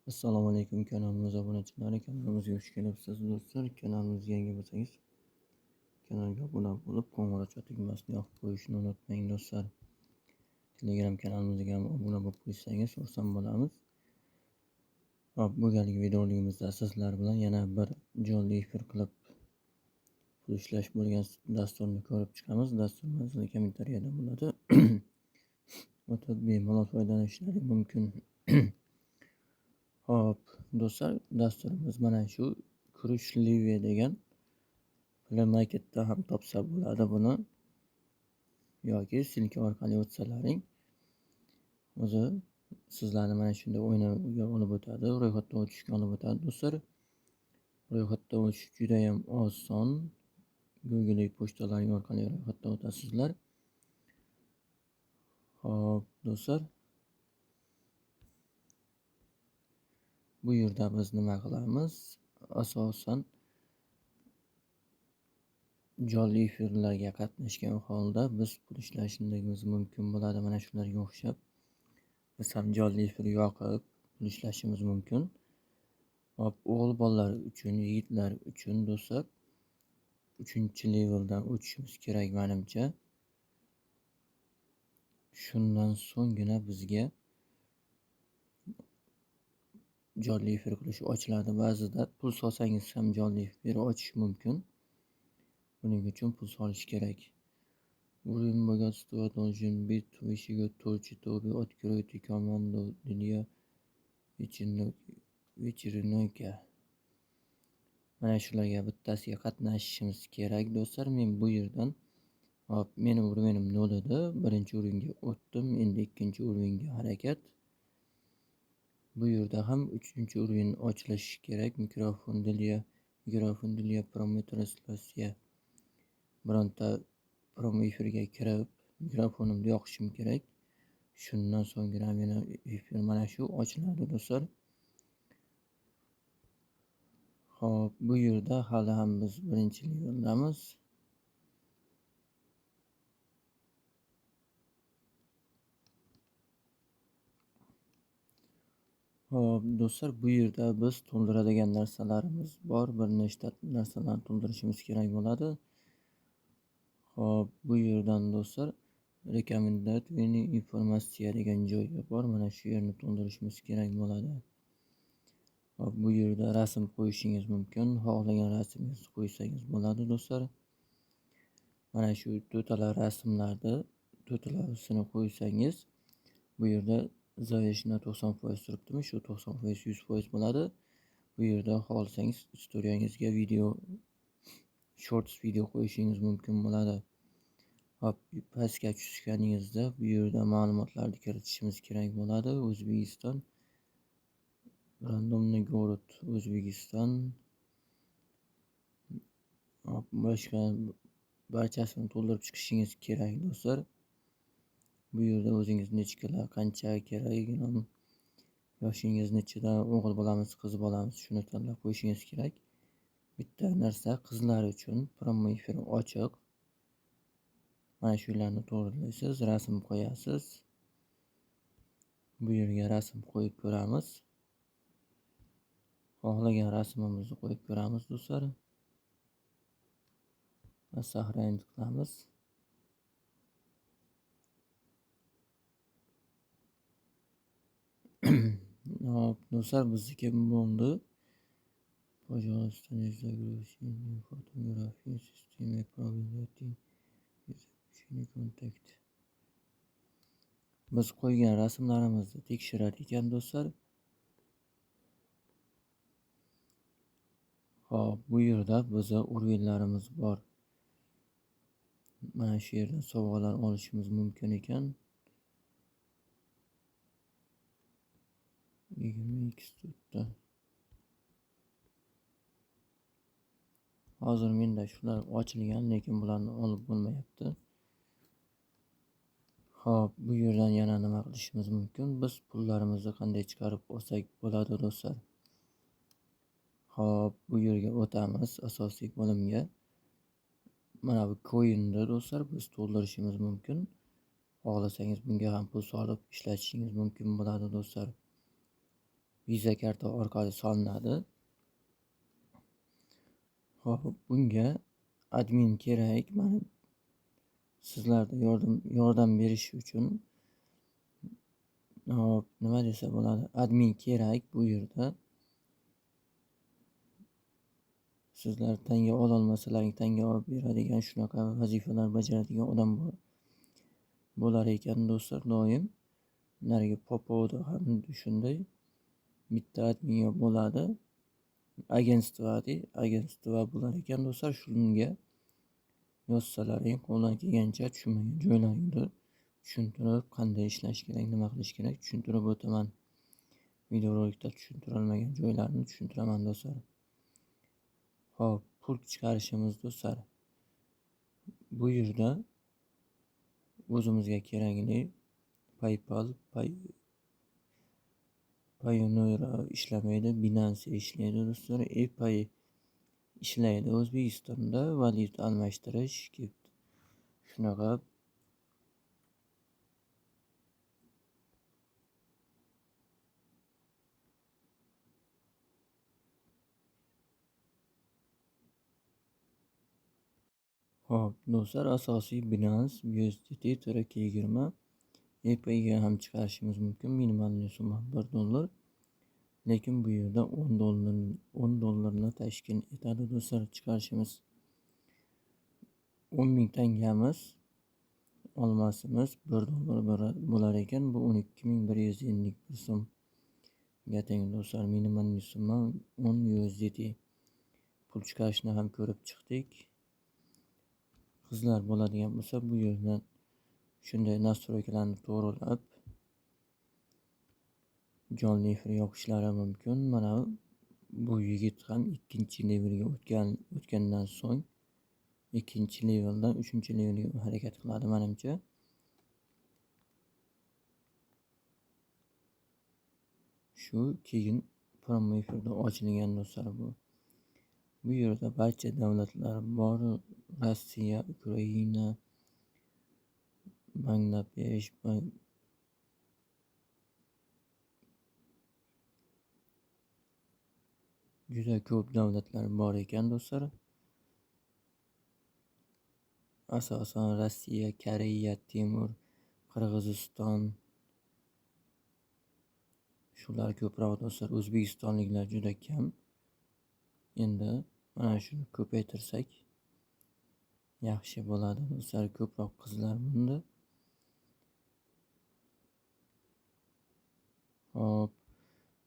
Assalomu alaykum kanalimiz obunachilari, kanalimizga xush kelibsiz do'stlar. Kanalimizga yangi bo'lsangiz, kanalga obuna bo'lib, qo'ng'iroqcha tugmasini yoqib qo'yishni unutmang do'stlar. Telegram kanalimizga ham obuna bo'lib qo'ysangiz xursand bo'lamiz. Hop, bu galgi videoligimizda sizlar bilan yana bir jonli efir qilib pul ishlash bo'lgan dasturni ko'rib chiqamiz. Dasturimizni kommentariyada bo'ladi. O'tib bemalol foydalanishlari mumkin. Hop, do'stlar, dasturimiz mana shu Kurishlive degan Play Marketda ham topsa bo'ladi buni, yoki silka orqali o'tsalaring o'zi sizlarni mana shunday o'yinga olib o'tadi, ro'yxatdan o'tishga olib o'tadi do'stlar. Ro'yxatdan o'tish juda ham oson. Google pochtalaring orqali ro'yxatdan o'tasizlar. Hop, do'stlar, bu yerda biz nima qilamiz? Asosan jonli efirlarga qatnashgan holda biz pul ishlashimiz mumkin bo'ladi. Mana shularga o'xshab biz ham jonli efir yoqib pul ishlashimiz mumkin. Hop, o'g'il bolalar uchun, yigitlar uchun do'stlar 3-leveldan o'tishimiz kerak menimcha. Shundan so'nggina bizga jonli efir qilish ochiladi. Ba'zida pul solsangiz ham jonli efir ochish mumkin. Buning uchun pul solish kerak. Уровень богатства должен быть выше готовчи, чтобы открыть команду для вечеринка. Mana shularga bittasiga qatnashishimiz kerak do'stlar. Men bu yerdan hop, mening urovnim 0 edi. Birinchi urovga o'tdim. Endi ikkinchi urovga harakat. Bu yerda ham 3-urovni ochilishi kerak. Mikrofon для прямой трансляции. Bironta promo efirga kirib, mikrofonimni yoqishim kerak. Shundan so'nggina meni efir mana shu ochiladi do'stlar. Hop, bu yerda hali ham biz birinchi leveldamiz. Hop, do'stlar, bu yerda biz to'ldiradigan narsalarimiz bor. Bir nechta narsalarni to'ldirishimiz kerak bo'ladi. Hop, bu yerdan do'stlar rekomendatsiya informatsiya degan joyi bor. Mana shu yerni to'ldirishimiz kerak bo'ladi. Hop, bu yerda rasm qo'yishingiz mumkin. Xohlagan rasmingizni qo'ysangiz bo'ladi do'stlar. Mana shu to'rtala rasmlarni to'rtalasini qo'ysangiz, bu yerda zaveshna 90% turibdimi? Shu 90% 100% bo'ladi. Bu yerda xohlasangiz istoriyangizga shorts video qo'yishingiz mumkin bo'ladi. Hop, pastga tushganingizda bu yerda ma'lumotlarni kiritishimiz kerak bo'ladi. O'zbekiston, randomный город O'zbekiston, hop, boshqa barchasini to'ldirib chiqishingiz kerak do'stlar. Bu yerda o'zingiz nechkalar, qancha kerak, yoshingiz nechida, o'g'il bolamiz, qiz bolamiz, shuni tanlab qo'yishingiz kerak. Bitta narsa, qizlar uchun promo efir ochiq. Mana shularni to'g'rilaysiz, rasm qo'yasiz. Bu yerga rasm qo'yib ko'ramiz. Xohlagan rasmimizni qo'yib ko'ramiz do'stlar. Sahranit qilamiz. Hop, do'stlar, bizniki bo'ldi. Пожалуйста, не загрузите фотографии в системе проверьте изучение контакт. Biz qo'ygan rasmlarimizni tekshirar ekan do'stlar. Hop, bu yerda bizga urovlarimiz bor. Mana shu yerdan sovg'alar olishimiz mumkin ekan. 22 tutda. Hozir menda shular ochilgan, lekin bularni olib bo'lmayapti. Hop, bu yerdan yana nima qilishimiz mumkin? Biz pullarimizni qanday chiqarib olsak bo'ladi do'stlar? Hop, bu yerga o'tamiz, asosiy bo'limga. Mana bu coinni do'stlar biz to'ldirishimiz mumkin. Xohlasangiz bunga ham pul solib ishlatishingiz mumkin bo'ladi do'stlar. Visa karta orqali solinadi. Hop, bunga admin kerak. Mana sizlarga yordam berish uchun nima desa bo'ladi? Admin kerak bu yerda. Sizlar tanga ololmasalaring tanga olib beradigan shunaqa vazifalar bajaradigan odam bo'lar ekan do'stlar doim. Narigi Popovda ham shunday bitta admin bo'ladi. Agentство bo'lar ekan do'stlar. Shunga yozsalaring qo'ldan kelgancha tushunmagan joylaringni tushuntirib, qanday ishlash kerak, nima qilish kerak tushuntirib o'taman. Videorolikda tushuntira olmagan joylarini tushuntiraman do'stlar. Hop, pul chiqarishimiz do'stlar. Bu yerda o'zimizga kerakli PayPal, Payoneer ishlamaydi, Binance ishlaydi do'stlar. Pay ishlaydi. O'zbekistonda valyuta almashtirish shunaqa. Hop, do'stlar, asosiy Binance USDT 20. Payga ham chiqarishimiz mumkin. Minimal summa $1. Lekin bu yerda $10 tashkil etadi do'stlar chiqarishimiz. 10.000 tangamiz olmasimiz $1 bo'lar ekan. Bu 12.151 so'mga teng do'stlar. Minimal summa 10 USDT. Pul chiqarishni ham ko'rib chiqdik. Qizlar bo'ladigan bo'lsa bu yerdan shunday nastroykalarni to'g'rilab jonli efir yoqishlari mumkin. Mana bu yigit ham ikkinchi levelga o'tgandan so'ng ikkinchi leveldan uchinchi levelga harakat qiladi menimcha. Shu keyin promo efirda ochilgan do'stlar bu. Bu yerda barcha davlatlar bor. Rossiya, Ukraina, Bangladesh, juda ko'p davlatlar bor ekan do'stlar. Asosan Rossiya, Koreya, Timur, Qirg'iziston shular ko'proq do'stlar. O'zbekistonliklar juda kam. Endi mana shuni ko'paytirsak yaxshi bo'ladi do'stlar. Ko'proq qizlar bunda. Hop,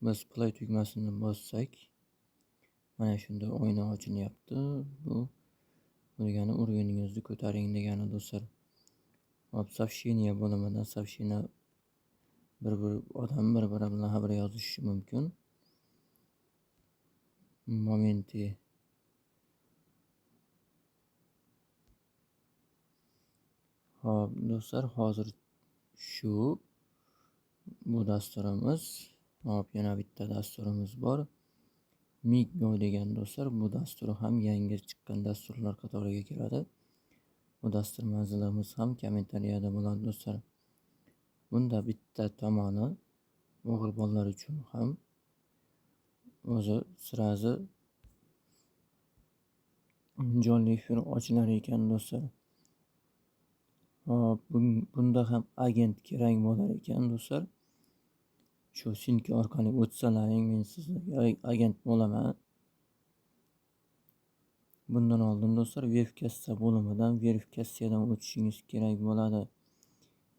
biz play tugmasini bossak mana shunda oyna ochilyapti. Bu bo'lgani urg'uningizni ko'taring degani do'stlar. Hop, soобщение bo'limidan soобщение odam bir-biri bilan xabar yozishi mumkin. Momenti hop do'stlar, hozir bu dasturimiz. Hop, yana bitta dasturimiz bor. Migo degan do'stlar. Bu dastur ham yangi chiqqan dasturlar qatoriga kiradi. Bu dastur manzilimiz ham kommentariyada bo'ladi do'stlar. Bunda bitta tomoni o'g'il bolalar uchun ham o'zi sirazi jonli efir ochilar ekan do'stlar. Hop, bunda ham agent kerak bo'lar ekan do'stlar. Shu sinki orqali o'tsalaring men sizlarga agent bo'laman. Bundan oldin do'stlar verifikatsiya bo'limidan verifikatsiyadan o'tishingiz kerak bo'ladi.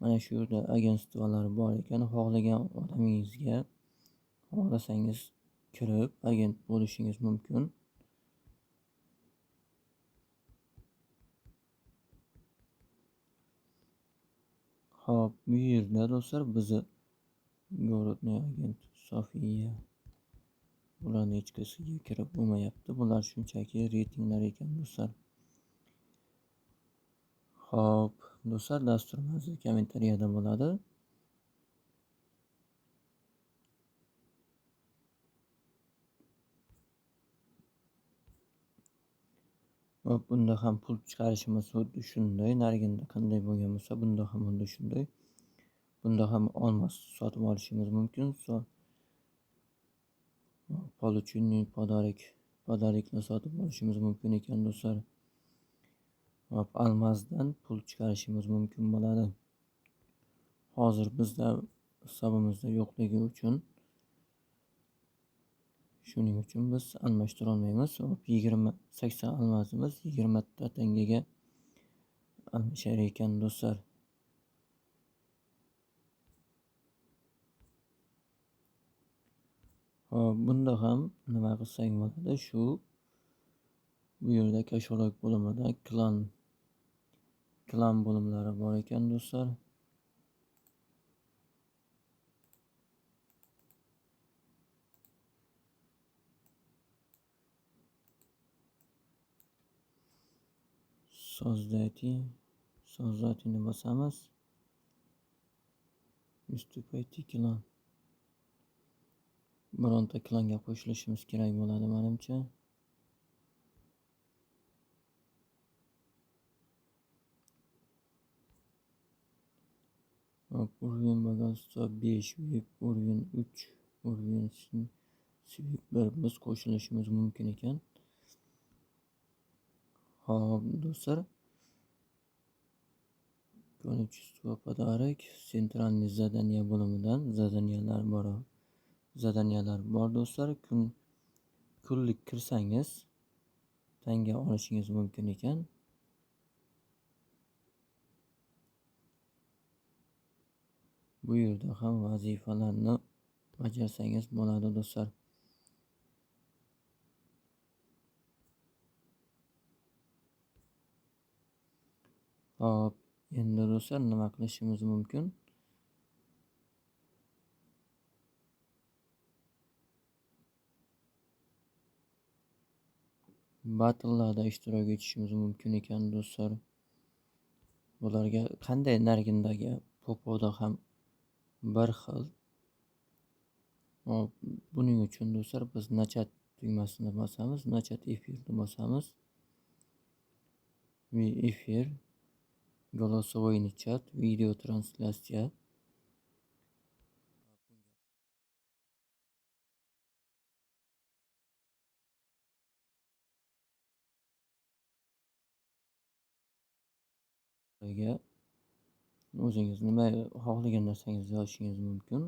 Mana shu yerda agentstvolar bor ekan. Xohlagan odamingizga xohlasangiz kirib agent bo'lishingiz mumkin. Hop, bu yerda do'stlar bizni Gorodniy agent Sofiya bularning ichkasiga kirib bo'lmayapti. Bular shunchaki reytinglar ekan do'stlar. Hop, do'stlar, dasturimiz kommentariyada bo'ladi. Hop, bunda ham pul chiqarishimiz xuddi shunday. Narigida qanday bo'lgan bo'lsa, bunda ham xuddi shunday. Bunda ham olmos sotib olishimiz mumkin. получение podariklar sotib olishimiz mumkin ekan do'stlar. Hop, almazdan pul chiqarishimiz mumkin bo'ladi. Hozir bizda hisobimizda yo'qligi uchun shuning uchun biz almashtira olmaymiz. Hop, 80 almazimiz 20 ta tangaga almashar ekan do'stlar. Hop, bunda ham nima qilsak bo'ladi? Bu yerda kashorok bo'limida klan bo'limlari bor ekan do'stlar. Sozdati bosamiz. Ustupайте klan. Bironta klanga qo'shilishimiz kerak bo'ladi menimcha. Уровень богатства 5, VIP уровень 3, уровень Civic 1 biz qo'shilishimiz mumkin ekan. Hop, do'stlar. Количество подарок sentralniy zadaniya bo'limidan zadaniyalar bor do'stlar. Kunlik kirsangiz tanga olishingiz mumkin ekan. Bu yerda ham vazifalarni bajarsangiz bo'ladi do'stlar. Hop, endi do'stlar nima qilishimiz mumkin? Battle'larda ishtirok etishimiz mumkin ekan do'stlar. Bularga qanday nargindagi popoda ham bir xil. Hop, buning uchun do'stlar biz nachat tugmasini bosamiz, nachat efirni bosamiz. Efir, голосовой chat, video translyatsiya. O'zingiz nima xohlagan narsangizni yozishingiz mumkin.